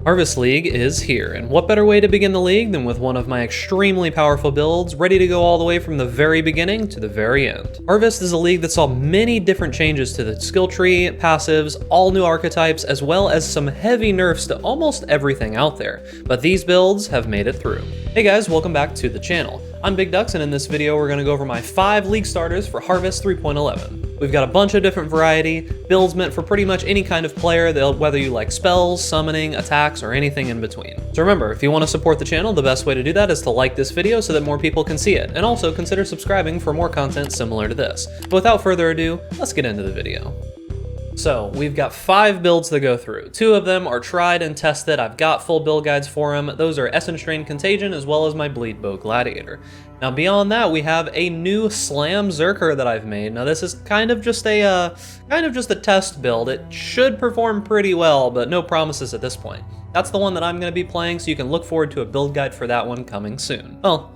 Harvest League is here, and what better way to begin the league than with one of my extremely powerful builds, ready to go all the way from the very beginning to the very end. Harvest is a league that saw many different changes to the skill tree, passives, all new archetypes, as well as some heavy nerfs to almost everything out there, but these builds have made it through. Hey guys, welcome back to the channel. I'm BigDucks, and in this video we're going to go over my 5 league starters for Harvest 3.11. We've got a bunch of different variety, builds meant for pretty much any kind of player, whether you like spells, summoning, attacks, or anything in between. So remember, if you want to support the channel, the best way to do that is to like this video so that more people can see it, and also consider subscribing for more content similar to this. But without further ado, let's get into the video. So, we've got 5 builds to go through. 2 of them are tried and tested. I've got full build guides for them. Those are Contagion as well as my Bow Gladiator. Now beyond that, we have a new Slam Berserker that I've made. Now this is kind of just a test build. It should perform pretty well, but no promises at this point. That's the one that I'm going to be playing, so you can look forward to a build guide for that one coming soon. Well,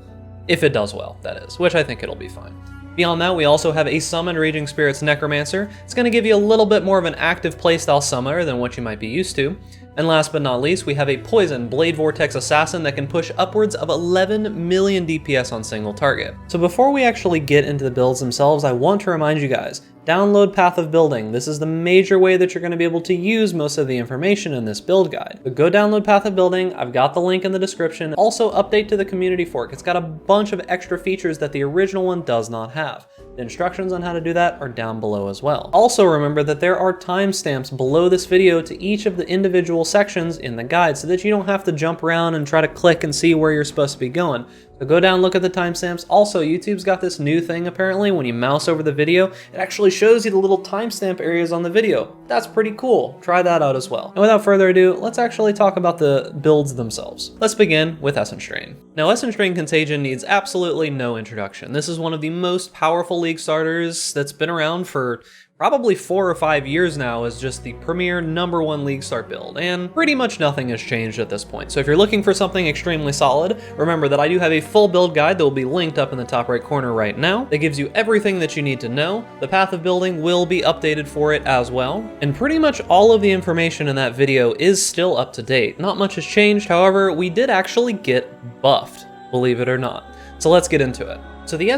if it does well, that is, which I think it'll be fine. Beyond that, we also have a Summon Raging Spirits Necromancer. It's going to give you a little bit more of an active playstyle summoner than what you might be used to. And last but not least, we have a Poison Blade Vortex Assassin that can push upwards of 11 million DPS on single target. So before we actually get into the builds themselves, I want to remind you guys, download Path of Building. This is the major way that you're going to be able to use most of the information in this build guide. But go download Path of Building. I've got the link in the description. Also, update to the community fork. It's got a bunch of extra features that the original one does not have. The instructions on how to do that are down below as well. Also remember that there are timestamps below this video to each of the individual sections in the guide so that you don't have to jump around and try to click and see where you're supposed to be going. So go down and look at the timestamps. Also, YouTube's got this new thing apparently. When you mouse over the video, it actually shows you the little timestamp areas on the video. That's pretty cool. Try that out as well. And without further ado, let's actually talk about the builds themselves. Let's begin with Contagion. Now, Contagion needs absolutely no introduction. This is one of the most powerful league starters that's been around for probably 4 or 5 years now, as just the premier #1 league start build, and pretty much nothing has changed at this point. So if you're looking for something extremely solid, remember that I do have a full build guide that will be linked up in the top right corner right now that gives you everything that you need to know. The Path of Building will be updated for it as well, and pretty much all of the information in that video is still up to date. Not much has changed, however, we did actually get buffed, believe it or not. So let's get into it. So the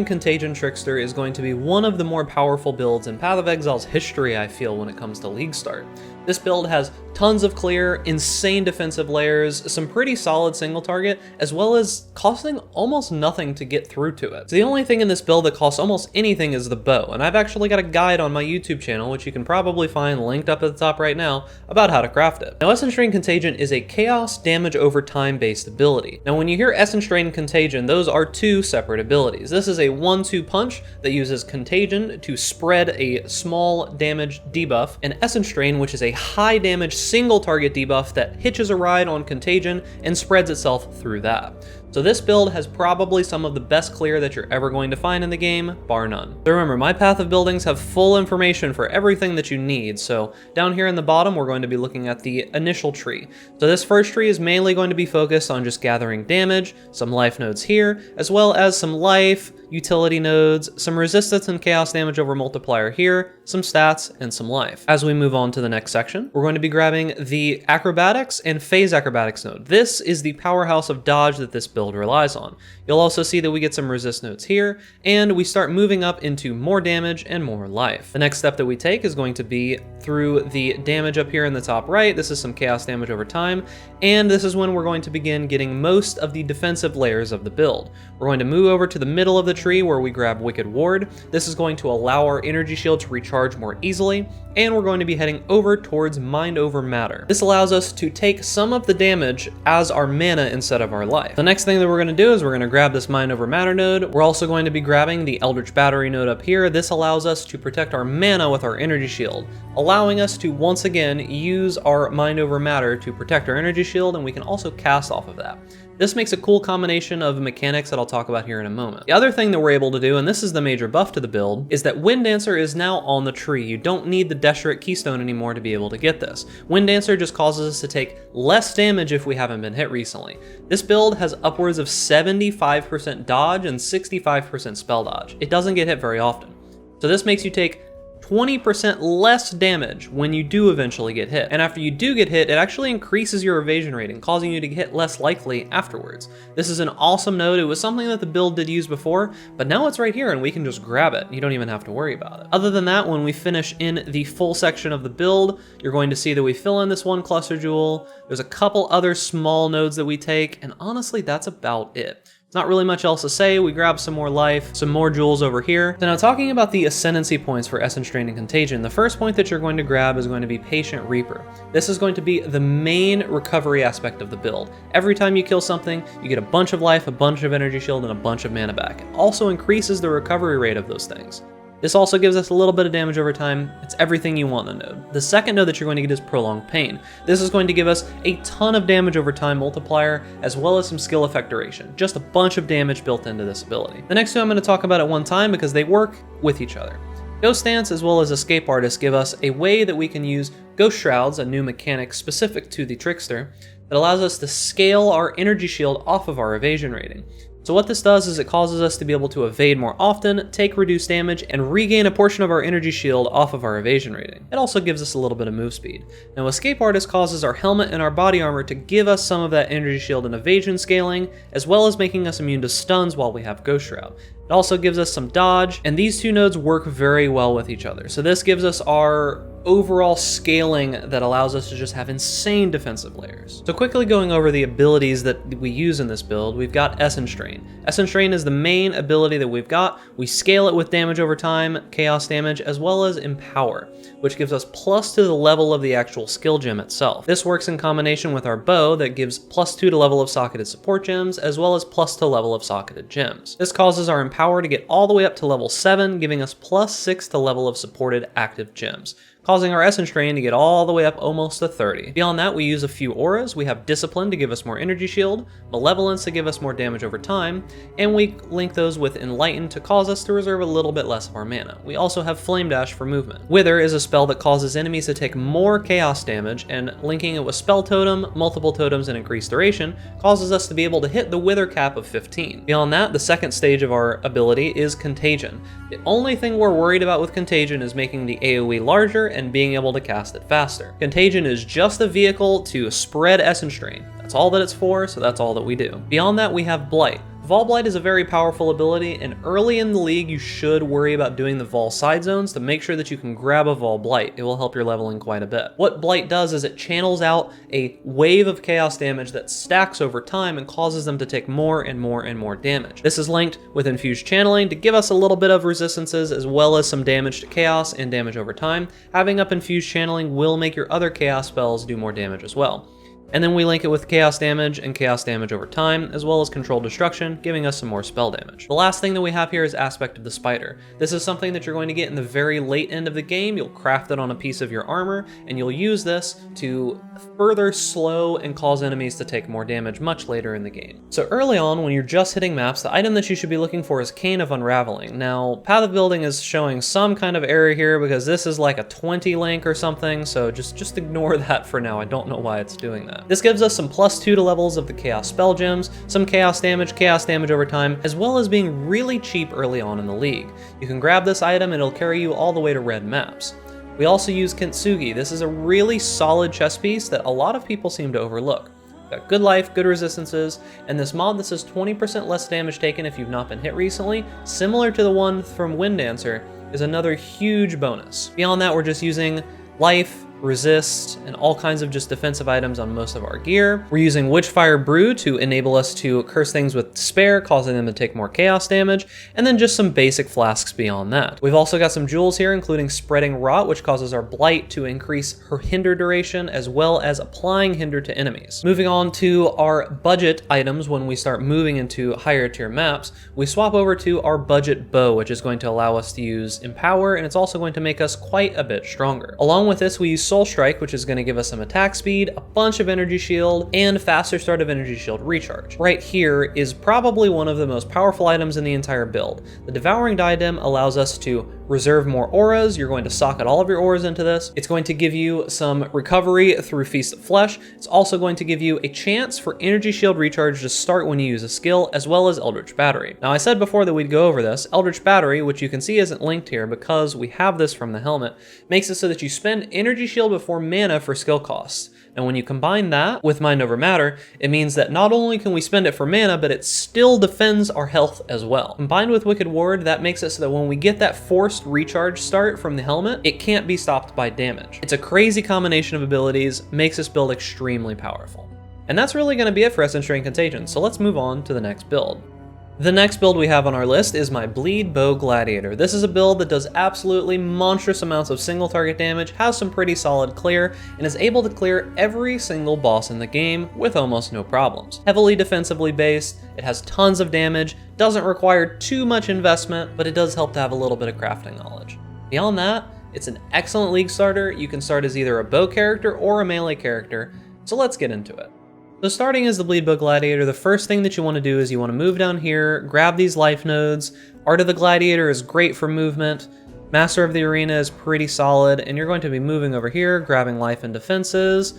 Contagion Trickster is going to be one of the more powerful builds in Path of Exile's history, I feel, when it comes to league start. This build has tons of clear, insane defensive layers, some pretty solid single target, as well as costing almost nothing to get through to it. So the only thing in this build that costs almost anything is the bow, and I've actually got a guide on my YouTube channel, which you can probably find linked up at the top right now, about how to craft it. Now, Contagion is a chaos damage over time based ability. Now, when you hear Contagion, those are 2 separate abilities. This is a 1-2 punch that uses Contagion to spread a small damage debuff, and Strain, which is a high damage single target debuff that hitches a ride on Contagion and spreads itself through that. So this build has probably some of the best clear that you're ever going to find in the game, bar none. So remember, my Path of Buildings have full information for everything that you need. So down here in the bottom, we're going to be looking at the initial tree. So this first tree is mainly going to be focused on just gathering damage, some life nodes here, as well as some life, utility nodes, some resistance and chaos damage over multiplier here, some stats, and some life. As we move on to the next section, we're going to be grabbing the acrobatics and phase acrobatics node. This is the powerhouse of dodge that this build relies on. You'll also see that we get some resist nodes here, and we start moving up into more damage and more life. The next step that we take is going to be through the damage up here in the top right. This is some chaos damage over time, and this is when we're going to begin getting most of the defensive layers of the build. We're going to move over to the middle of the tree where we grab Wicked Ward. This is going to allow our energy shield to recharge more easily, and we're going to be heading over towards Mind Over Matter. This allows us to take some of the damage as our mana instead of our life. The next thing that we're going to do is we're going to grab this Mind Over Matter node. We're also going to be grabbing the Eldritch Battery node up here. This allows us to protect our mana with our energy shield, allowing us to once again use our Mind Over Matter to protect our energy shield, and we can also cast off of that. This makes a cool combination of mechanics that I'll talk about here in a moment. The other thing that we're able to do, and this is the major buff to the build, is that Wind Dancer is now on the tree. You don't need the Deshret Keystone anymore to be able to get this. Wind Dancer just causes us to take less damage if we haven't been hit recently. This build has upwards of 75% dodge and 65% spell dodge. It doesn't get hit very often. So this makes you take 20% less damage when you do eventually get hit. And after you do get hit, it actually increases your evasion rating, causing you to get hit less likely afterwards. This is an awesome node. It was something that the build did use before, but now it's right here and we can just grab it. You don't even have to worry about it. Other than that, when we finish in the full section of the build, you're going to see that we fill in this one cluster jewel. There's a couple other small nodes that we take, and honestly, that's about it. There's not really much else to say. We grab some more life, some more jewels over here. So now talking about the ascendancy points for Essence Drain and Contagion, the first point that you're going to grab is going to be Patient Reaper. This is going to be the main recovery aspect of the build. Every time you kill something, you get a bunch of life, a bunch of energy shield, and a bunch of mana back. It also increases the recovery rate of those things. This also gives us a little bit of damage over time. It's everything you want in a node. The second node that you're going to get is Prolonged Pain. This is going to give us a ton of damage over time multiplier, as well as some skill effect duration. Just a bunch of damage built into this ability. The next two I'm going to talk about at one time because they work with each other. Ghost Dance as well as Escape Artist give us a way that we can use Ghost Shrouds, a new mechanic specific to the Trickster, that allows us to scale our energy shield off of our evasion rating. So what this does is it causes us to be able to evade more often, take reduced damage, and regain a portion of our energy shield off of our evasion rating. It also gives us a little bit of move speed. Now Escape Artist causes our helmet and our body armor to give us some of that energy shield and evasion scaling, as well as making us immune to stuns while we have Ghost Shroud. It also gives us some dodge, and these two nodes work very well with each other. So this gives us our overall scaling that allows us to just have insane defensive layers. So quickly going over the abilities that we use in this build, we've got Essence Drain. Essence Drain is the main ability that we've got. We scale it with damage over time, chaos damage, as well as Empower, which gives us plus to the level of the actual skill gem itself. This works in combination with our bow that gives plus 2 to level of socketed support gems, as well as plus to level of socketed gems. This causes our Empower to get all the way up to level 7, giving us plus 6 to level of supported active gems, causing our Essence Drain to get all the way up almost to 30. Beyond that, we use a few auras. We have Discipline to give us more energy shield, Malevolence to give us more damage over time, and we link those with Enlighten to cause us to reserve a little bit less of our mana. We also have Flame Dash for movement. Wither is a spell that causes enemies to take more chaos damage, and linking it with Spell Totem, multiple totems, and increased duration causes us to be able to hit the Wither cap of 15. Beyond that, the second stage of our ability is Contagion. The only thing we're worried about with Contagion is making the AoE larger and being able to cast it faster. Contagion is just a vehicle to spread Essence Drain. That's all that it's for, so that's all that we do. Beyond that, we have Blight. Vol Blight is a very powerful ability, and early in the league you should worry about doing the Vol side zones to make sure that you can grab a Vol Blight. It will help your leveling quite a bit. What Blight does is it channels out a wave of chaos damage that stacks over time and causes them to take more and more and more damage. This is linked with Infused Channeling to give us a little bit of resistances as well as some damage to chaos and damage over time. Having up Infused Channeling will make your other chaos spells do more damage as well. And then we link it with chaos damage and chaos damage over time, as well as controlled destruction, giving us some more spell damage. The last thing that we have here is Aspect of the Spider. This is something that you're going to get in the very late end of the game. You'll craft it on a piece of your armor, and you'll use this to further slow and cause enemies to take more damage much later in the game. So early on, when you're just hitting maps, the item that you should be looking for is Cane of Unraveling. Now, Path of Building is showing some kind of error here because this is like a 20 link or something, so just ignore that for now. I don't know why it's doing that. This gives us some plus 2 to levels of the Chaos Spell Gems, some chaos damage over time, as well as being really cheap early on in the league. You can grab this item and it'll carry you all the way to red maps. We also use Kintsugi. This is a really solid chess piece that a lot of people seem to overlook. Got good life, good resistances, and this mod that says 20% less damage taken if you've not been hit recently, similar to the one from Wind Dancer, is another huge bonus. Beyond that, we're just using life, resist, and all kinds of just defensive items on most of our gear. We're using Witchfire Brew to enable us to curse things with despair, causing them to take more chaos damage, and then just some basic flasks beyond that. We've also got some jewels here, including Spreading Rot, which causes our Blight to increase her hinder duration, as well as applying hinder to enemies. Moving on to our budget items, when we start moving into higher tier maps, we swap over to our budget bow, which is going to allow us to use Empower, and it's also going to make us quite a bit stronger. Along with this, we use Soul Strike, which is going to give us some attack speed, a bunch of energy shield, and faster start of energy shield recharge. Right here is probably one of the most powerful items in the entire build. The Devouring Diadem allows us to reserve more auras. You're going to socket all of your auras into this. It's going to give you some recovery through Feast of Flesh. It's also going to give you a chance for energy shield recharge to start when you use a skill, as well as Eldritch Battery. Now I said before that we'd go over this. Eldritch Battery, which you can see isn't linked here because we have this from the helmet, makes it so that you spend energy shield before mana for skill costs. And when you combine that with Mind Over Matter, it means that not only can we spend it for mana, but it still defends our health as well. Combined with Wicked Ward, that makes it so that when we get that forced recharge start from the helmet, it can't be stopped by damage. It's a crazy combination of abilities, makes this build extremely powerful. And that's really going to be it for Essence Drain Contagion, so let's move on to the next build. The next build we have on our list is my Bleed Bow Gladiator. This is a build that does absolutely monstrous amounts of single target damage, has some pretty solid clear, and is able to clear every single boss in the game with almost no problems. Heavily defensively based, it has tons of damage, doesn't require too much investment, but it does help to have a little bit of crafting knowledge. Beyond that, it's an excellent league starter. You can start as either a bow character or a melee character, so let's get into it. So starting as the Bleed Bow Gladiator, the first thing that you want to do is you want to move down here, grab these life nodes. Art of the Gladiator is great for movement. Master of the Arena is pretty solid, and you're going to be moving over here, grabbing life and defenses,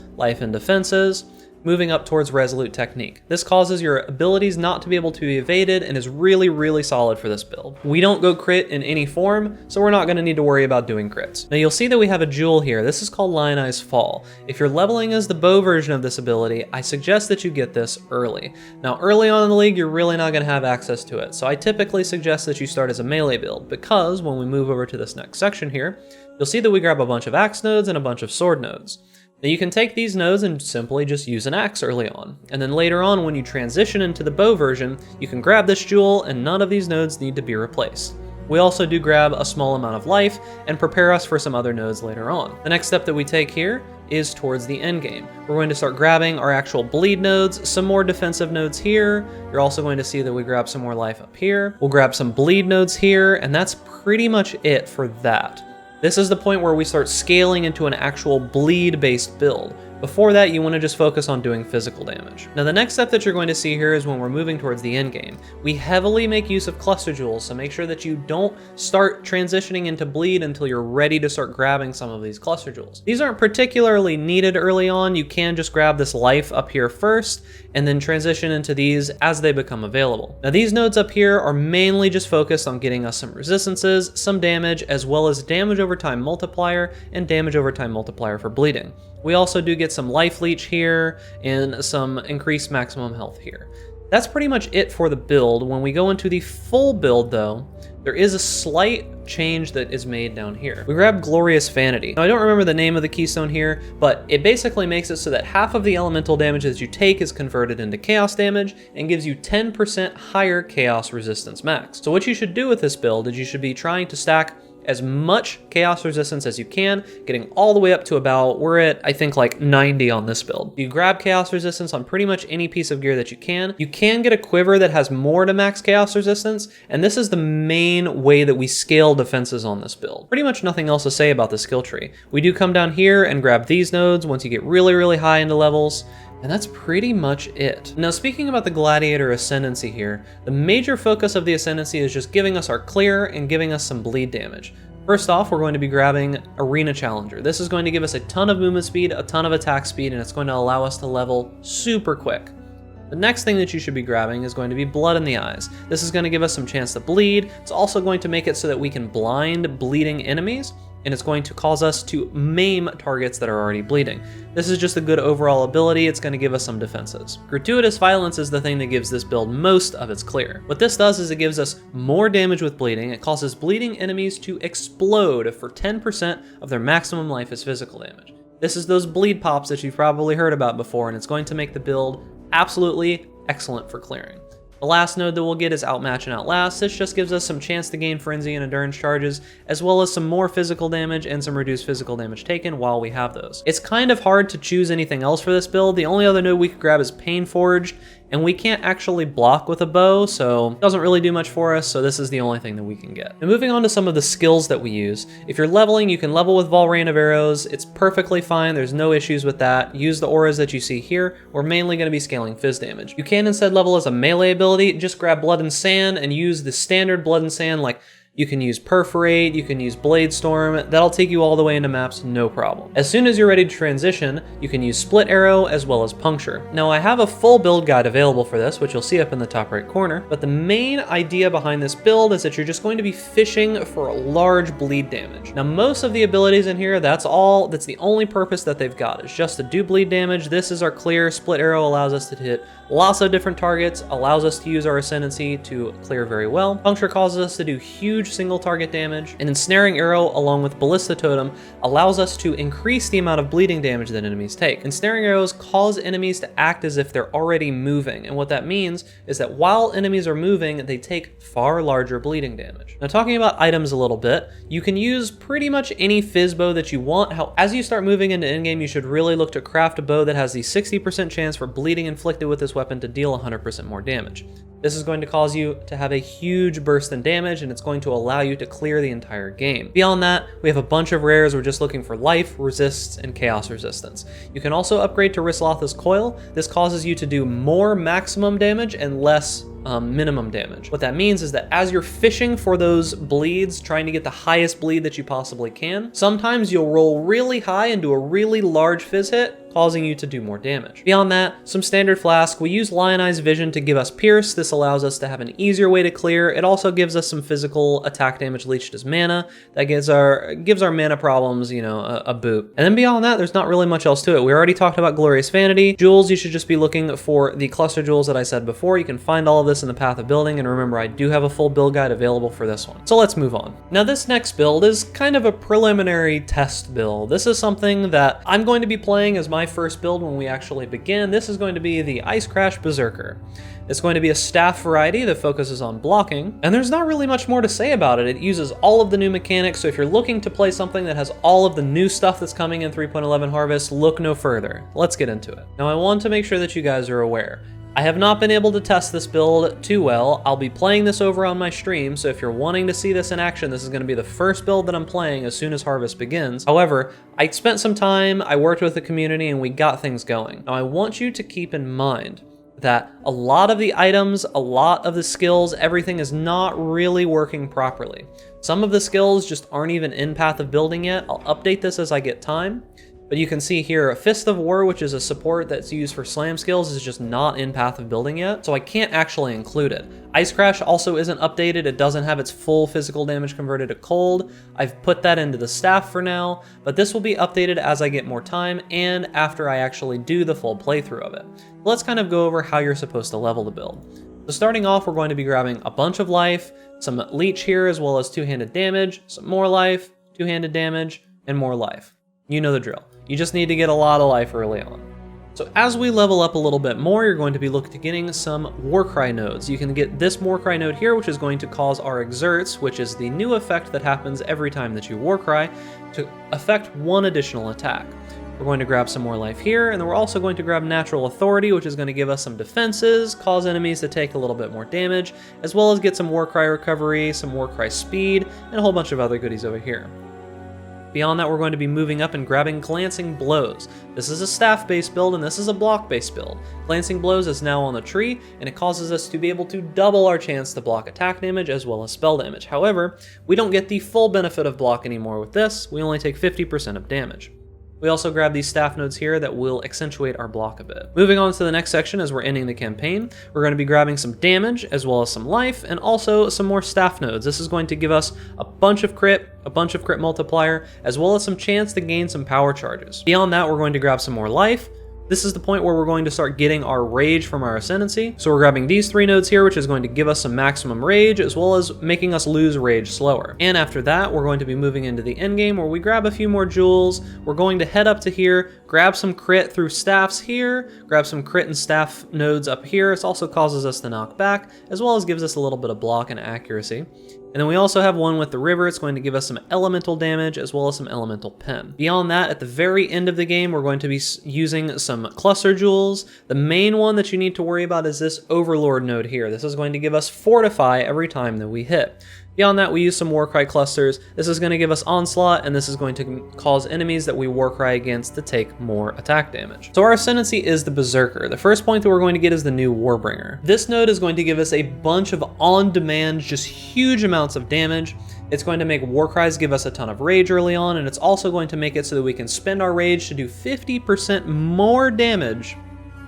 moving up towards Resolute Technique. This causes your abilities not to be able to be evaded and is really, really solid for this build. We don't go crit in any form, so we're not going to need to worry about doing crits. Now you'll see that we have a jewel here. This is called Lion Eye's Fall. If you're leveling as the bow version of this ability, I suggest that you get this early. Now early on in the league, you're really not going to have access to it, so I typically suggest that you start as a melee build, because when we move over to this next section here, you'll see that we grab a bunch of axe nodes and a bunch of sword nodes. Now you can take these nodes and simply just use an axe early on, and then later on when you transition into the bow version, you can grab this jewel and none of these nodes need to be replaced. We also do grab a small amount of life and prepare us for some other nodes later on. The next step that we take here is towards the end game. We're going to start grabbing our actual bleed nodes, some more defensive nodes here. You're also going to see that we grab some more life up here. We'll grab some bleed nodes here, and that's pretty much it for that. This is the point where we start scaling into an actual bleed-based build. Before that, you want to just focus on doing physical damage. Now the next step that you're going to see here is when we're moving towards the end game. We heavily make use of cluster jewels, so make sure that you don't start transitioning into bleed until you're ready to start grabbing some of these cluster jewels. These aren't particularly needed early on. You can just grab this life up here first and then transition into these as they become available. Now these nodes up here are mainly just focused on getting us some resistances, some damage, as well as damage over time multiplier and damage over time multiplier for bleeding. We also do get some life leech here and some increased maximum health here. That's pretty much it for the build. When we go into the full build though, there is a slight change that is made down here. We grab Glorious Vanity. Now I don't remember the name of the keystone here, but it basically makes it so that half of the elemental damage that you take is converted into chaos damage and gives you 10% higher chaos resistance max. So what you should do with this build is you should be trying to stack as much chaos resistance as you can, getting all the way up to about, we're at, I think, like 90 on this build. You grab chaos resistance on pretty much any piece of gear that you can. You can get a quiver that has more to max chaos resistance, and this is the main way that we scale defenses on this build. Pretty much nothing else to say about the skill tree. We do come down here and grab these nodes once you get really, really high into levels, and that's pretty much it. Now speaking about the Gladiator Ascendancy here, the major focus of the Ascendancy is just giving us our clear and giving us some bleed damage. First off, we're going to be grabbing Arena Challenger. This is going to give us a ton of movement speed, a ton of attack speed, and it's going to allow us to level super quick. The next thing that you should be grabbing is going to be Blood in the Eyes. This is going to give us some chance to bleed. It's also going to make it so that we can blind bleeding enemies, and it's going to cause us to maim targets that are already bleeding. This is just a good overall ability. It's going to give us some defenses. Gratuitous Violence is the thing that gives this build most of its clear. What this does is it gives us more damage with bleeding. It causes bleeding enemies to explode for 10% of their maximum life as physical damage. This is those bleed pops that you've probably heard about before, and it's going to make the build absolutely excellent for clearing. The last node that we'll get is Outmatch and Outlast. This just gives us some chance to gain Frenzy and Endurance charges, as well as some more physical damage and some reduced physical damage taken while we have those. It's kind of hard to choose anything else for this build. The only other node we could grab is Pain Forged, and we can't actually block with a bow, so it doesn't really do much for us, so this is the only thing that we can get. And moving on to some of the skills that we use. If you're leveling, you can level with Vol Rain of Arrows. It's perfectly fine, there's no issues with that. Use the auras that you see here. We're mainly going to be scaling Fizz damage. You can instead level as a melee ability, just grab Blood and Sand and use the standard Blood and Sand like You can use Perforate, you can use Blade Storm, that'll take you all the way into maps, no problem. As soon as you're ready to transition, you can use Split Arrow as well as Puncture. Now I have a full build guide available for this, which you'll see up in the top right corner, but the main idea behind this build is that you're just going to be fishing for large bleed damage. Now most of the abilities in here, that's the only purpose that they've got, is just to do bleed damage. This is our clear. Split Arrow allows us to hit lots of different targets, allows us to use our Ascendancy to clear very well. Puncture causes us to do huge single target damage, and Ensnaring Arrow along with Ballista Totem allows us to increase the amount of bleeding damage that enemies take. Ensnaring Arrows cause enemies to act as if they're already moving, and what that means is that while enemies are moving, they take far larger bleeding damage. Now talking about items a little bit, you can use pretty much any fizz bow that you want. As you start moving into endgame, you should really look to craft a bow that has the 60% chance for bleeding inflicted with this weapon to deal 100% more damage. This is going to cause you to have a huge burst in damage, and it's going to allow you to clear the entire game. Beyond that, we have a bunch of rares. We're just looking for life, resists, and chaos resistance. You can also upgrade to Rislotha's Coil. This causes you to do more maximum damage and less minimum damage. What that means is that as you're fishing for those bleeds, trying to get the highest bleed that you possibly can, sometimes you'll roll really high and do a really large fizz hit, causing you to do more damage. Beyond that, some standard flask. We use Lionized Vision to give us Pierce. This allows us to have an easier way to clear. It also gives us some physical attack damage leached as mana. That gives our mana problems, you know, a boot. And then beyond that, there's not really much else to it. We already talked about Glorious Vanity. Jewels, you should just be looking for the cluster jewels that I said before. You can find all of this in the Path of Building, and remember, I do have a full build guide available for this one. So let's move on. Now this next build is kind of a preliminary test build. This is something that I'm going to be playing as my first build when we actually begin. This is going to be the Ice Crash Berserker. It's going to be a staff variety that focuses on blocking, and there's not really much more to say about it. It uses all of the new mechanics, so if you're looking to play something that has all of the new stuff that's coming in 3.11 Harvest, look no further. Let's get into it. Now I want to make sure that you guys are aware. I have not been able to test this build too well. I'll be playing this over on my stream, so if you're wanting to see this in action, this is going to be the first build that I'm playing as soon as Harvest begins. However, I spent some time, I worked with the community, and we got things going. Now I want you to keep in mind that a lot of the items, a lot of the skills, everything is not really working properly. Some of the skills just aren't even in Path of Building yet. I'll update this as I get time. But you can see here, Fist of War, which is a support that's used for slam skills, is just not in Path of Building yet, so I can't actually include it. Ice Crash also isn't updated. It doesn't have its full physical damage converted to cold. I've put that into the staff for now, but this will be updated as I get more time and after I actually do the full playthrough of it. Let's kind of go over how you're supposed to level the build. So starting off, we're going to be grabbing a bunch of life, some leech here, as well as two-handed damage, some more life, two-handed damage, and more life. You know the drill. You just need to get a lot of life early on. So as we level up a little bit more, you're going to be looking to getting some Warcry nodes. You can get this Warcry node here, which is going to cause our Exerts, which is the new effect that happens every time that you Warcry, to affect one additional attack. We're going to grab some more life here, and then we're also going to grab Natural Authority, which is going to give us some defenses, cause enemies to take a little bit more damage, as well as get some Warcry recovery, some Warcry speed, and a whole bunch of other goodies over here. Beyond that, we're going to be moving up and grabbing Glancing Blows. This is a staff-based build, and this is a block-based build. Glancing Blows is now on the tree, and it causes us to be able to double our chance to block attack damage as well as spell damage. However, we don't get the full benefit of block anymore with this. We only take 50% of damage. We also grab these staff nodes here that will accentuate our block a bit. Moving on to the next section as we're ending the campaign, we're going to be grabbing some damage as well as some life and also some more staff nodes. This is going to give us a bunch of crit multiplier, as well as some chance to gain some power charges. Beyond that, we're going to grab some more life. This is the point where we're going to start getting our rage from our Ascendancy. So we're grabbing these three nodes here, which is going to give us some maximum rage, as well as making us lose rage slower. And after that, we're going to be moving into the end game where we grab a few more jewels. We're going to head up to here, grab some crit through staffs here, grab some crit and staff nodes up here. This also causes us to knock back, as well as gives us a little bit of block and accuracy. And then we also have one with the river. It's going to give us some elemental damage as well as some elemental pen. Beyond that, at the very end of the game, we're going to be using some cluster jewels. The main one that you need to worry about is this Overlord node here. This is going to give us Fortify every time that we hit. Beyond that, we use some Warcry clusters. This is going to give us onslaught, and this is going to cause enemies that we Warcry against to take more attack damage. So our ascendancy is the Berserker. The first point that we're going to get is the new Warbringer. This node is going to give us a bunch of on-demand, just huge amounts of damage. It's going to make Warcries give us a ton of rage early on, and it's also going to make it so that we can spend our rage to do 50% more damage.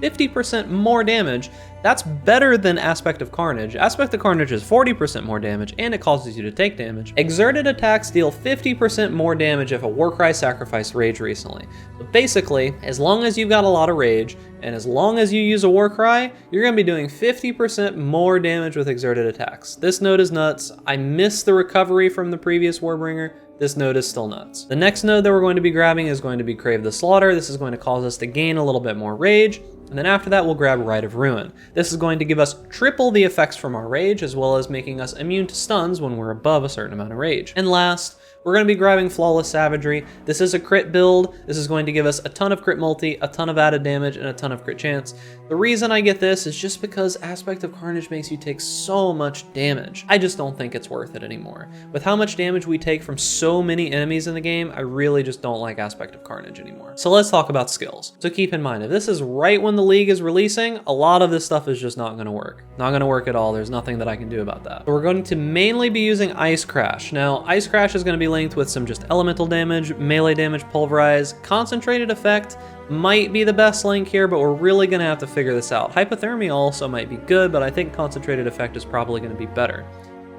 50% more damage. That's better than Aspect of Carnage. Aspect of Carnage is 40% more damage, and it causes you to take damage. Exerted attacks deal 50% more damage if a Warcry sacrificed rage recently. But basically, as long as you've got a lot of rage, and as long as you use a Warcry, you're going to be doing 50% more damage with exerted attacks. This node is nuts. I missed the recovery from the previous Warbringer. This node is still nuts. The next node that we're going to be grabbing is going to be Crave the Slaughter. This is going to cause us to gain a little bit more rage. And then after that, we'll grab Rite of Ruin. This is going to give us triple the effects from our rage, as well as making us immune to stuns when we're above a certain amount of rage. And last, we're going to be grabbing Flawless Savagery. This is a crit build. This is going to give us a ton of crit multi, a ton of added damage, and a ton of crit chance. The reason I get this is just because Aspect of Carnage makes you take so much damage. I just don't think it's worth it anymore. With how much damage we take from so many enemies in the game, I really just don't like Aspect of Carnage anymore. So let's talk about skills. So keep in mind, if this is right when the League is releasing, a lot of this stuff is just not going to work. Not going to work at all. There's nothing that I can do about that. So we're going to mainly be using Ice Crash. Now, Ice Crash is going to be linked with some just elemental damage, melee damage, pulverize, concentrated effect might be the best link here, but we're really going to have to figure this out. Hypothermia also might be good, but I think concentrated effect is probably going to be better.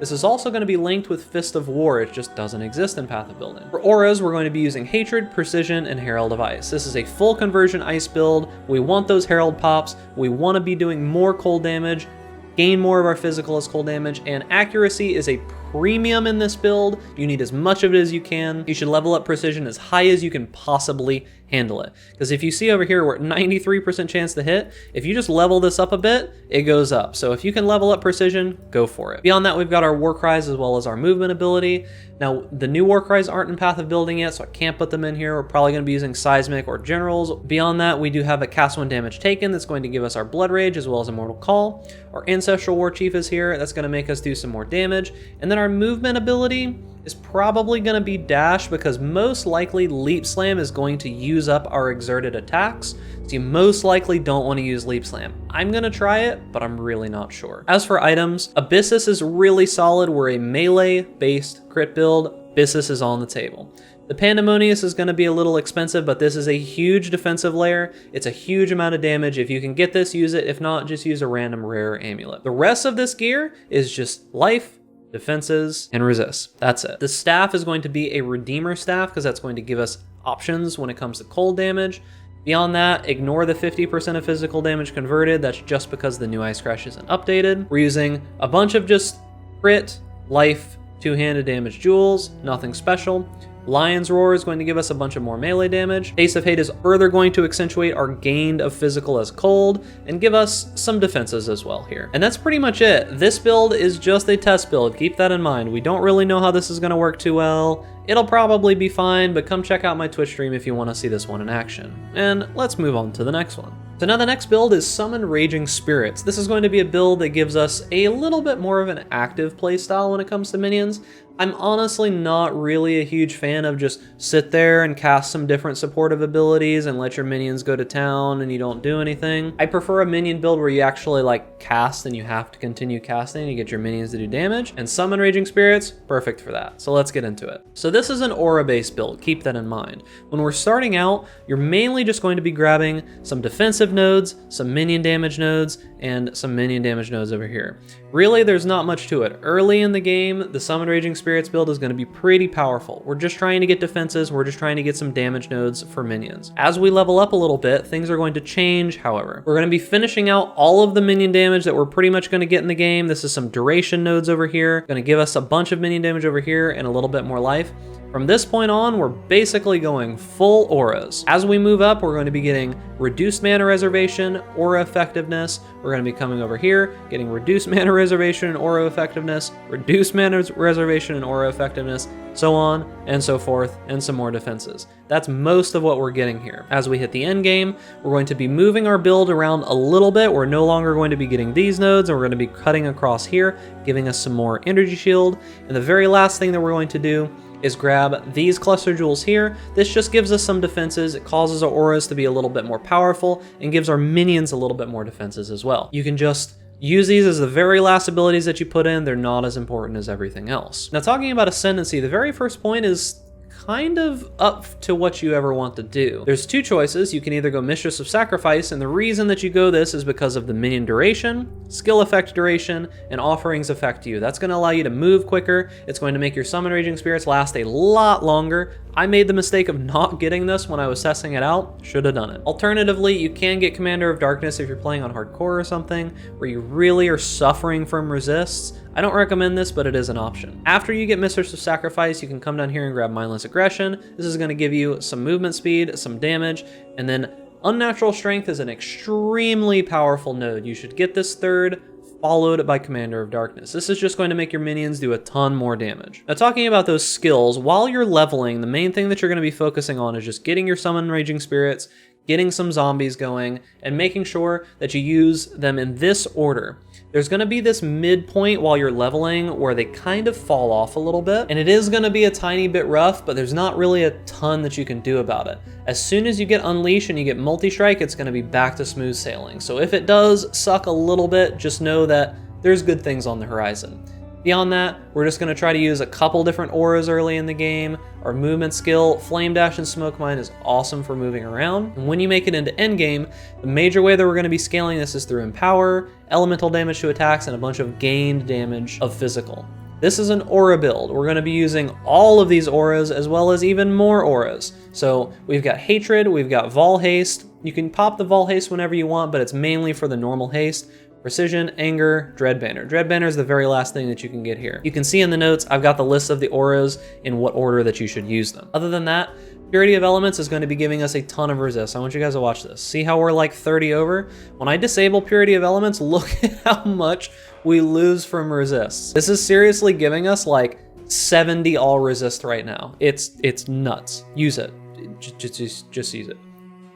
This is also going to be linked with Fist of War. It just doesn't exist in Path of Building. For auras, we're going to be using Hatred, Precision, and Herald of Ice. This is a full conversion ice build. We want those Herald pops. We want to be doing more cold damage, gain more of our physical as cold damage, and accuracy is a premium in this build. You need as much of it as you can. You should level up precision as high as you can possibly handle it. Because if you see over here, we're at 93% chance to hit. If you just level this up a bit, it goes up. So if you can level up precision, go for it. Beyond that, we've got our Warcries as well as our movement ability. Now, the new Warcries aren't in Path of Building yet, so I can't put them in here. We're probably going to be using Seismic or Generals. Beyond that, we do have a Cast 1 Damage Taken that's going to give us our Blood Rage as well as Immortal Call. Our Ancestral War Chief is here. That's going to make us do some more damage. And then our movement ability is probably going to be Dash, because most likely Leap Slam is going to use up our exerted attacks. So you most likely don't want to use Leap Slam. I'm going to try it, but I'm really not sure. As for items, Abyssus is really solid. We're a melee-based crit build. Abyssus is on the table. The Pandemonious is going to be a little expensive, but this is a huge defensive layer. It's a huge amount of damage. If you can get this, use it. If not, just use a random rare amulet. The rest of this gear is just life, defenses, and resist. That's it. The staff is going to be a Redeemer staff, because that's going to give us options when it comes to cold damage. Beyond that, ignore the 50% of physical damage converted. That's just because the new Ice Crash isn't updated. We're using a bunch of just crit, life, two-handed damage jewels, nothing special. Lion's Roar is going to give us a bunch of more melee damage. Ace of Hate is further going to accentuate our gain of physical as cold and give us some defenses as well here. And that's pretty much it. This build is just a test build. Keep that in mind. We don't really know how this is going to work too well. It'll probably be fine, but come check out my Twitch stream if you want to see this one in action. And let's move on to the next one. So now the next build is Summon Raging Spirits. This is going to be a build that gives us a little bit more of an active playstyle when it comes to minions. I'm honestly not really a huge fan of just sit there and cast some different supportive abilities and let your minions go to town and you don't do anything. I prefer a minion build where you actually like cast and you have to continue casting to get your minions to do damage, and Summon Raging Spirits, perfect for that. So let's get into it. So this is an aura-based build, keep that in mind. When we're starting out, you're mainly just going to be grabbing some defensive nodes, some minion damage nodes, and some minion damage nodes over here. Really, there's not much to it. Early in the game, the Summon Raging Spirits build is going to be pretty powerful. We're just trying to get defenses, we're just trying to get some damage nodes for minions. As we level up a little bit, things are going to change, however. We're going to be finishing out all of the minion damage that we're pretty much going to get in the game. This is some duration nodes over here, going to give us a bunch of minion damage over here and a little bit more life. From this point on, we're basically going full auras. As we move up, we're going to be getting reduced mana reservation, aura effectiveness. We're going to be coming over here, getting reduced mana reservation and aura effectiveness, reduced mana reservation and aura effectiveness, so on and so forth, and some more defenses. That's most of what we're getting here. As we hit the end game, we're going to be moving our build around a little bit. We're no longer going to be getting these nodes, and we're going to be cutting across here, giving us some more energy shield. And the very last thing that we're going to do is grab these cluster jewels here. This just gives us some defenses. It causes our auras to be a little bit more powerful and gives our minions a little bit more defenses as well. You can just use these as the very last abilities that you put in. They're not as important as everything else. Now, talking about Ascendancy, the very first point is kind of up to what you ever want to do. There's two choices. You can either go Mistress of Sacrifice, and the reason that you go this is because of the minion duration, skill effect duration, and offerings effect you. That's going to allow you to move quicker. It's going to make your Summon Raging Spirits last a lot longer. I made the mistake of not getting this when I was testing it out. Should have done it. Alternatively, you can get Commander of Darkness if you're playing on hardcore or something, where you really are suffering from resists. I don't recommend this, but it is an option. After you get Mistress of Sacrifice, you can come down here and grab Mindless Aggression. This is going to give you some movement speed, some damage, and then Unnatural Strength is an extremely powerful node. You should get this third, followed by Commander of Darkness. This is just going to make your minions do a ton more damage. Now, talking about those skills, while you're leveling, the main thing that you're going to be focusing on is just getting your Summon Raging Spirits, getting some zombies going, and making sure that you use them in this order. There's going to be this midpoint while you're leveling where they kind of fall off a little bit, and it is going to be a tiny bit rough, but there's not really a ton that you can do about it. As soon as you get Unleash and you get Multi-Strike, it's going to be back to smooth sailing. So if it does suck a little bit, just know that there's good things on the horizon. Beyond that, we're just going to try to use a couple different auras early in the game. Our movement skill, Flame Dash and Smoke Mine, is awesome for moving around. And when you make it into endgame, the major way that we're going to be scaling this is through Empower, elemental damage to attacks, and a bunch of gained damage of physical. This is an aura build. We're going to be using all of these auras as well as even more auras. So we've got Hatred, we've got Vol Haste. You can pop the Vol Haste whenever you want, but it's mainly for the normal haste. Precision, Anger, Dread Banner. Dread Banner is the very last thing that you can get here. You can see in the notes, I've got the list of the auras in what order that you should use them. Other than that, Purity of Elements is going to be giving us a ton of resist. I want you guys to watch this. See how we're like 30 over? When I disable Purity of Elements, look at how much we lose from resists. This is seriously giving us like 70 all resist right now. It's nuts. Use it. Just use it.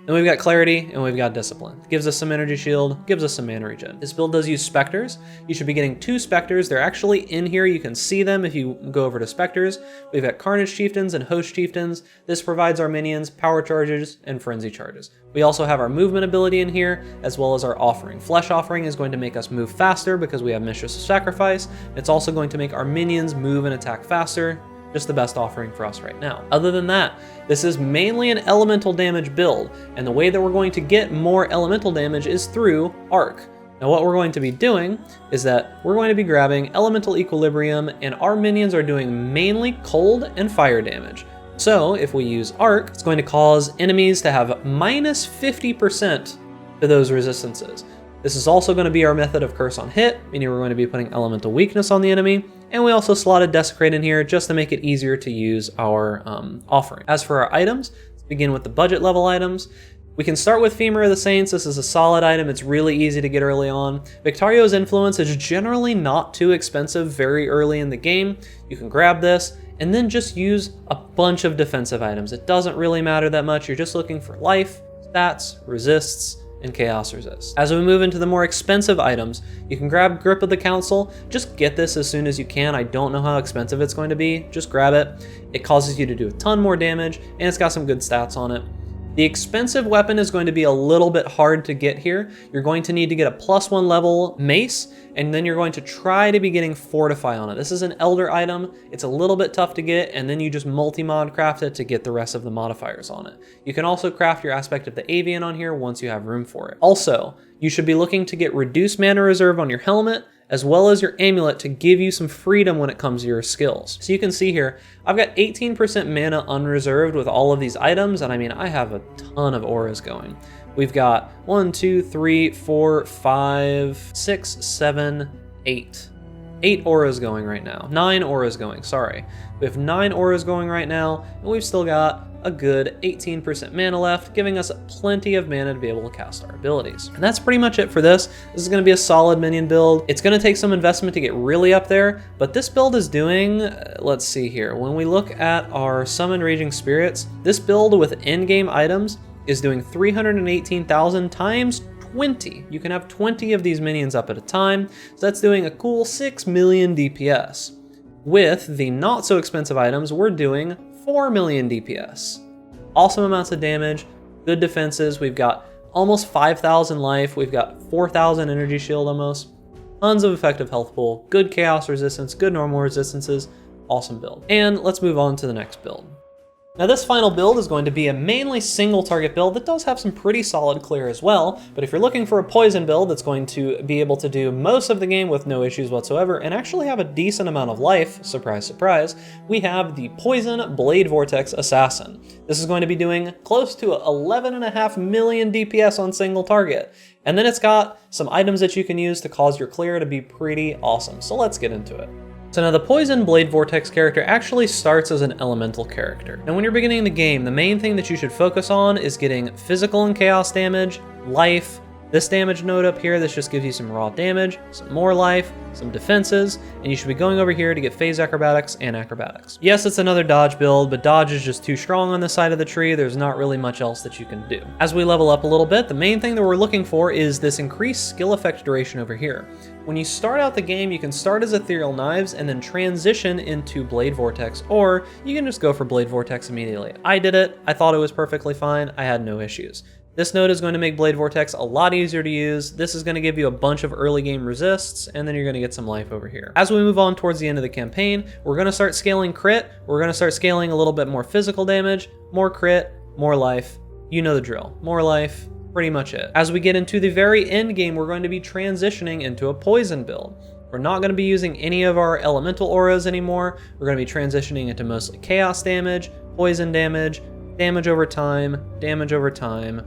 Then we've got Clarity, and we've got Discipline. Gives us some energy shield, gives us some mana regen. This build does use Spectres. You should be getting 2 Spectres. They're actually in here. You can see them if you go over to Spectres. We've got Carnage Chieftains and Host Chieftains. This provides our minions power charges and frenzy charges. We also have our movement ability in here, as well as our offering. Flesh Offering is going to make us move faster because we have Mistress of Sacrifice. It's also going to make our minions move and attack faster. Just the best offering for us right now. Other than that, this is mainly an elemental damage build, and the way that we're going to get more elemental damage is through Arc. Now what we're going to be doing is that we're going to be grabbing Elemental Equilibrium, and our minions are doing mainly cold and fire damage. So if we use Arc, it's going to cause enemies to have minus 50% to those resistances. This is also going to be our method of Curse on Hit, meaning we're going to be putting Elemental Weakness on the enemy, and we also slotted Desecrate in here just to make it easier to use our offering. As for our items, let's begin with the budget level items. We can start with Femur of the Saints. This is a solid item. It's really easy to get early on. Victario's Influence is generally not too expensive very early in the game. You can grab this and then just use a bunch of defensive items. It doesn't really matter that much. You're just looking for life, stats, resists, and chaos resist. As we move into the more expensive items, you can grab Grip of the Council. Just get this as soon as you can. I don't know how expensive it's going to be. Just grab it. It causes you to do a ton more damage, and it's got some good stats on it. The expensive weapon is going to be a little bit hard to get here. You're going to need to get a +1 level mace, and then you're going to try to be getting Fortify on it. This is an Elder item. It's a little bit tough to get, and then you just multi-mod craft it to get the rest of the modifiers on it. You can also craft your Aspect of the Avian on here once you have room for it. Also, you should be looking to get reduced mana reserve on your helmet, as well as your amulet to give you some freedom when it comes to your skills. So you can see here, I've got 18% mana unreserved with all of these items, and I mean, I have a ton of auras going. We've got 1, 2, 3, 4, 5, 6, 7, 8. 8 auras going right now. 9 auras going, sorry. We have 9 auras going right now, and we've still got a good 18% mana left, giving us plenty of mana to be able to cast our abilities. And that's pretty much it for this. This is going to be a solid minion build. It's going to take some investment to get really up there, but this build is doing, let's see here. When we look at our Summon Raging Spirits, this build with in-game items is doing 318,000 times 20. You can have 20 of these minions up at a time, so that's doing a cool 6 million DPS. With the not so expensive items, we're doing 4 million DPS. Awesome amounts of damage, good defenses. We've got almost 5,000 life. We've got 4,000 energy shield almost. Tons of effective health pool, good chaos resistance, good normal resistances. Awesome build. And let's move on to the next build. Now this final build is going to be a mainly single target build that does have some pretty solid clear as well, but if you're looking for a poison build that's going to be able to do most of the game with no issues whatsoever and actually have a decent amount of life, surprise, surprise, we have the Poison Blade Vortex Assassin. This is going to be doing close to 11.5 million DPS on single target. And then it's got some items that you can use to cause your clear to be pretty awesome. So let's get into it. So now the Poison Blade Vortex character actually starts as an elemental character. And when you're beginning the game, the main thing that you should focus on is getting physical and chaos damage, life, this damage node up here, this just gives you some raw damage, some more life, some defenses, and you should be going over here to get phase acrobatics and acrobatics. Yes, it's another dodge build, but dodge is just too strong on this side of the tree. There's not really much else that you can do. As we level up a little bit, the main thing that we're looking for is this increased skill effect duration over here. When you start out the game, you can start as Ethereal Knives and then transition into Blade Vortex, or you can just go for Blade Vortex immediately. I did it. I thought it was perfectly fine. I had no issues. This node is going to make Blade Vortex a lot easier to use. This is going to give you a bunch of early game resists, and then you're going to get some life over here. As we move on towards the end of the campaign, we're going to start scaling crit. We're going to start scaling a little bit more physical damage, more crit, more life. You know the drill. More life, pretty much it. As we get into the very end game, we're going to be transitioning into a poison build. We're not going to be using any of our elemental auras anymore. We're going to be transitioning into mostly chaos damage, poison damage, damage over time,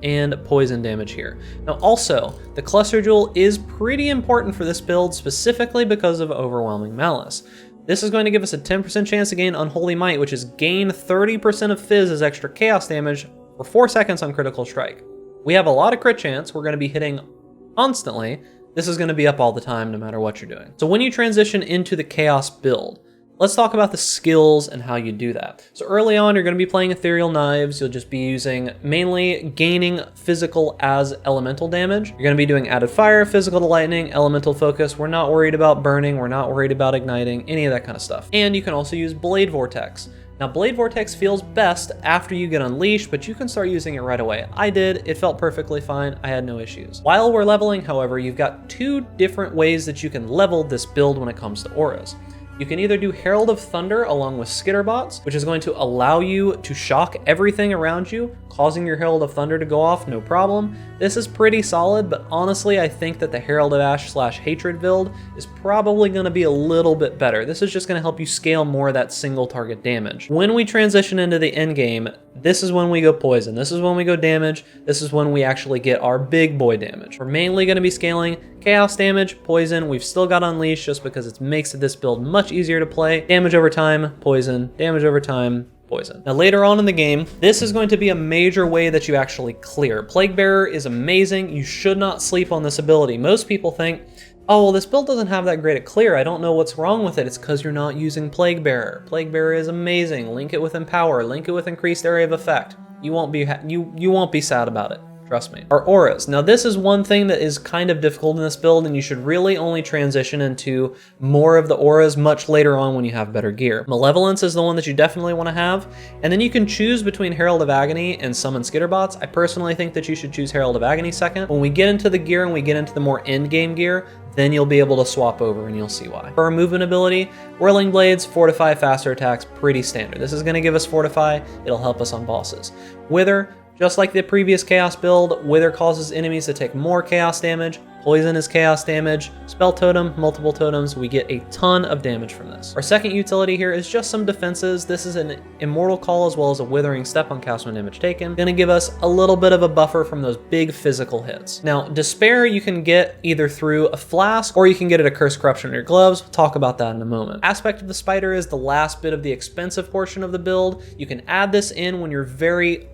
and poison damage here. Now also, the Cluster Jewel is pretty important for this build, specifically because of Overwhelming Malice. This is going to give us a 10% chance to gain Unholy Might, which is gain 30% of Fizz as extra chaos damage for 4 seconds on critical strike. We have a lot of crit chance. We're going to be hitting constantly. This is going to be up all the time no matter what you're doing. So when you transition into the chaos build, let's talk about the skills and how you do that. So early on, you're going to be playing Ethereal Knives. You'll just be using mainly gaining physical as elemental damage. You're going to be doing added fire, physical to lightning, elemental focus. We're not worried about burning. We're not worried about igniting, any of that kind of stuff. And you can also use Blade Vortex. Now, Blade Vortex feels best after you get unleashed, but you can start using it right away. I did. It felt perfectly fine. I had no issues. While we're leveling, however, you've got 2 different ways that you can level this build when it comes to auras. You can either do Herald of Thunder along with Skitterbots, which is going to allow you to shock everything around you, causing your Herald of Thunder to go off, no problem. This is pretty solid, but honestly, I think that the Herald of Ash / Hatred build is probably going to be a little bit better. This is just going to help you scale more of that single target damage. When we transition into the end game, this is when we go poison. This is when we go damage. This is when we actually get our big boy damage. We're mainly going to be scaling chaos damage, poison. We've still got unleash just because it makes this build much easier to play. Damage over time, poison. Damage over time, poison. Now later on in the game, this is going to be a major way that you actually clear. Plague Bearer is amazing. You should not sleep on this ability. Most people think, oh, well, this build doesn't have that great a clear. I don't know what's wrong with it. It's because you're not using Plague Bearer. Plague Bearer is amazing. Link it with Empower. Link it with Increased Area of Effect. You won't be sad about it. Trust me. Our auras. Now this is one thing that is kind of difficult in this build, and you should really only transition into more of the auras much later on when you have better gear. Malevolence is the one that you definitely want to have, and then you can choose between Herald of Agony and Summon Skitterbots. I personally think that you should choose Herald of Agony second. When we get into the gear and we get into the more end game gear, then you'll be able to swap over and you'll see why. For our movement ability, Whirling Blades, Fortify, faster attacks, pretty standard. This is going to give us Fortify. It'll help us on bosses. Wither, just like the previous Chaos build, Wither causes enemies to take more Chaos damage, Poison is chaos damage. Spell totem, multiple totems, we get a ton of damage from this. Our second utility here is just some defenses. This is an Immortal Call as well as a Withering Step on cast when damage taken. Gonna give us a little bit of a buffer from those big physical hits. Now, Despair you can get either through a flask or you can get it a Curse Corruption in your gloves. We'll talk about that in a moment. Aspect of the Spider is the last bit of the expensive portion of the build. You can add this in when you're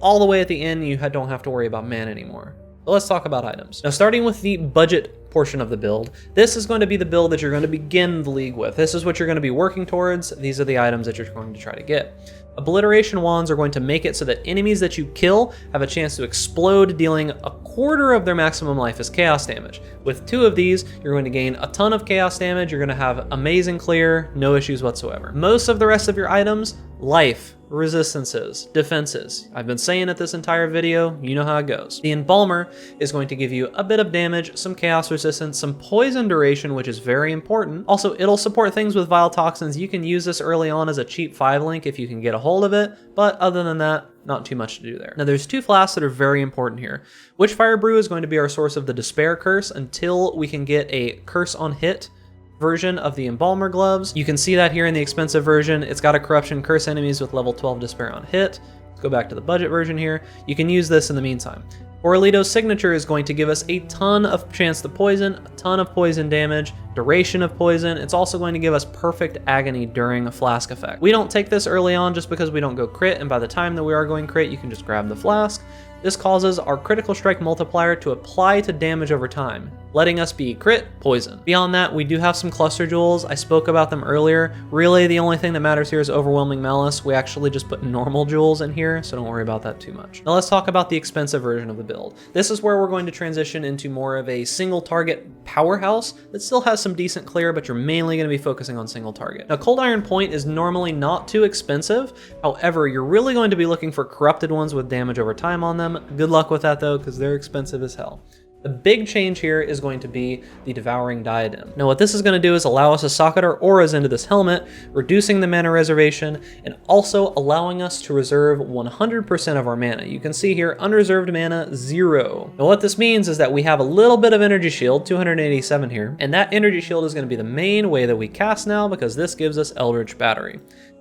all the way at the end, you don't have to worry about mana anymore. But let's talk about items. Now, starting with the budget portion of the build, this is going to be the build that you're going to begin the league with. This is what you're going to be working towards. These are the items that you're going to try to get. Obliteration wands are going to make it so that enemies that you kill have a chance to explode, dealing a quarter of their maximum life as chaos damage. With 2 of these, you're going to gain a ton of chaos damage. You're going to have amazing clear, no issues whatsoever. Most of the rest of your items, life, resistances, defenses. I've been saying it this entire video, you know how it goes. The Embalmer is going to give you a bit of damage, some chaos resistance, some poison duration, which is very important. Also, it'll support things with Vile Toxins. You can use this early on as a cheap 5-link if you can get a hold of it, but other than that, not too much to do there. Now, there's 2 flasks that are very important here. Witchfire Brew is going to be our source of the Despair Curse until we can get a Curse on Hit version of the Embalmer gloves. You can see that here in the expensive version. It's got a corruption, curse enemies with level 12 despair on hit. Let's go back to the budget version here. You can use this in the meantime. Orlito's signature is going to give us a ton of chance to poison, a ton of poison damage, duration of poison. It's also going to give us perfect agony during a flask effect. We don't take this early on just because we don't go crit, and by the time that we are going crit, you can just grab the flask. This causes our critical strike multiplier to apply to damage over time, letting us be crit, poison. Beyond that, we do have some cluster jewels. I spoke about them earlier. Really, the only thing that matters here is overwhelming malice. We actually just put normal jewels in here, so don't worry about that too much. Now let's talk about the expensive version of the build. This is where we're going to transition into more of a single target powerhouse that still has some decent clear, but you're mainly going to be focusing on single target. Now, Cold Iron Point is normally not too expensive. However, you're really going to be looking for corrupted ones with damage over time on them. Good luck with that though, because they're expensive as hell. The big change here is going to be the Devouring Diadem. Now what this is going to do is allow us to socket our auras into this helmet, reducing the mana reservation, and also allowing us to reserve 100% of our mana. You can see here, unreserved mana, 0. Now what this means is that we have a little bit of energy shield, 287 here, and that energy shield is going to be the main way that we cast now because this gives us Eldritch Battery.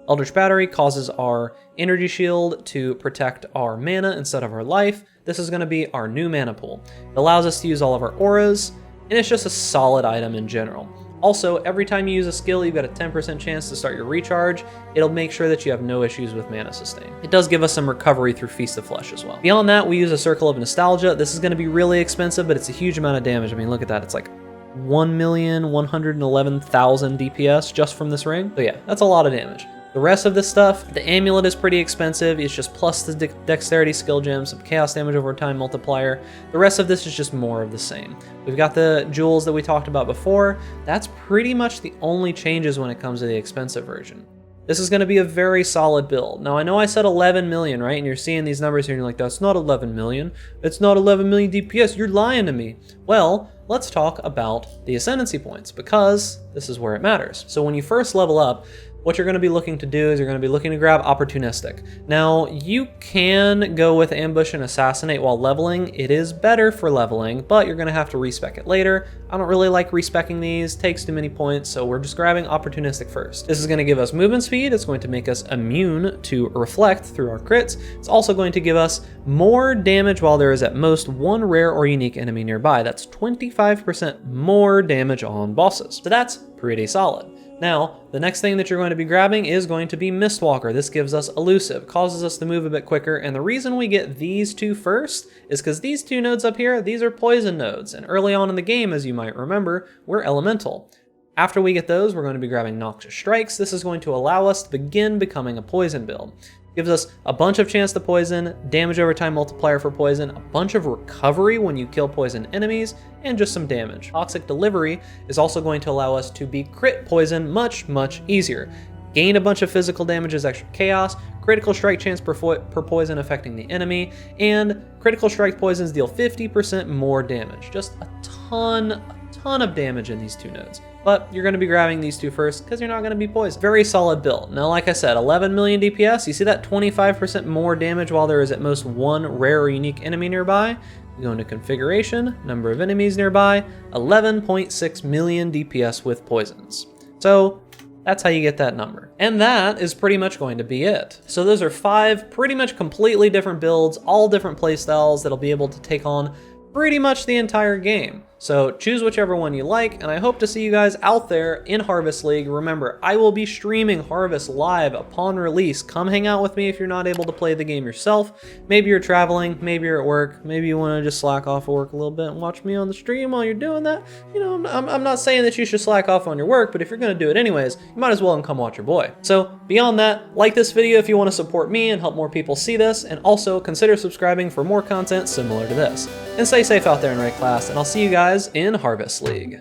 Eldritch Battery causes our energy shield to protect our mana instead of our life. This is going to be our new mana pool. It allows us to use all of our auras, and it's just a solid item in general. Also, every time you use a skill, you've got a 10% chance to start your recharge. It'll make sure that you have no issues with mana sustain. It does give us some recovery through Feast of Flesh as well. Beyond that, we use a Circle of Nostalgia. This is going to be really expensive, but it's a huge amount of damage. I mean, look at that. It's like 1,111,000 DPS just from this ring. So yeah, that's a lot of damage. The rest of this stuff, the amulet is pretty expensive. It's just plus the dexterity skill gem, some chaos damage over time multiplier. The rest of this is just more of the same. We've got the jewels that we talked about before. That's pretty much the only changes when it comes to the expensive version. This is going to be a very solid build. Now, I know I said 11 million, right? And you're seeing these numbers here and you're like, that's not 11 million. It's not 11 million DPS. You're lying to me. Well, let's talk about the ascendancy points because this is where it matters. So when you first level up, what you're going to be looking to do is you're going to be looking to grab Opportunistic. Now, you can go with Ambush and Assassinate while leveling. It is better for leveling, but you're going to have to respec it later. I don't really like respecking these, takes too many points, so we're just grabbing Opportunistic first. This is going to give us movement speed. It's going to make us immune to Reflect through our crits. It's also going to give us more damage while there is at most one rare or unique enemy nearby. That's 25% more damage on bosses. So that's pretty solid. Now, the next thing that you're going to be grabbing is going to be Mistwalker. This gives us Elusive, causes us to move a bit quicker, and the reason we get these two first is because these two nodes up here, these are poison nodes, and early on in the game, as you might remember, we're elemental. After we get those, we're going to be grabbing Noxious Strikes. This is going to allow us to begin becoming a poison build. Gives us a bunch of chance to poison, damage over time multiplier for poison, a bunch of recovery when you kill poison enemies, and just some damage. Toxic Delivery is also going to allow us to be crit poison much, much easier. Gain a bunch of physical damage as extra chaos, critical strike chance per poison affecting the enemy, and critical strike poisons deal 50% more damage. Just a ton of damage in these two nodes. But you're going to be grabbing these two first because you're not going to be poisoned. Very solid build. Now, like I said, 11 million DPS. You see that 25% more damage while there is at most one rare or unique enemy nearby? You go into configuration, number of enemies nearby, 11.6 million DPS with poisons. So that's how you get that number. And that is pretty much going to be it. So those are 5 pretty much completely different builds, all different playstyles that'll be able to take on pretty much the entire game. So choose whichever one you like, and I hope to see you guys out there in Harvest League. Remember, I will be streaming Harvest live upon release. Come hang out with me if you're not able to play the game yourself. Maybe you're traveling, maybe you're at work, maybe you want to just slack off of work a little bit and watch me on the stream while you're doing that. You know, I'm not saying that you should slack off on your work, but if you're going to do it anyways, you might as well come watch your boy. So beyond that, like this video if you want to support me and help more people see this, and also consider subscribing for more content similar to this. And stay safe out there in raid class, and I'll see you guys in Harvest League.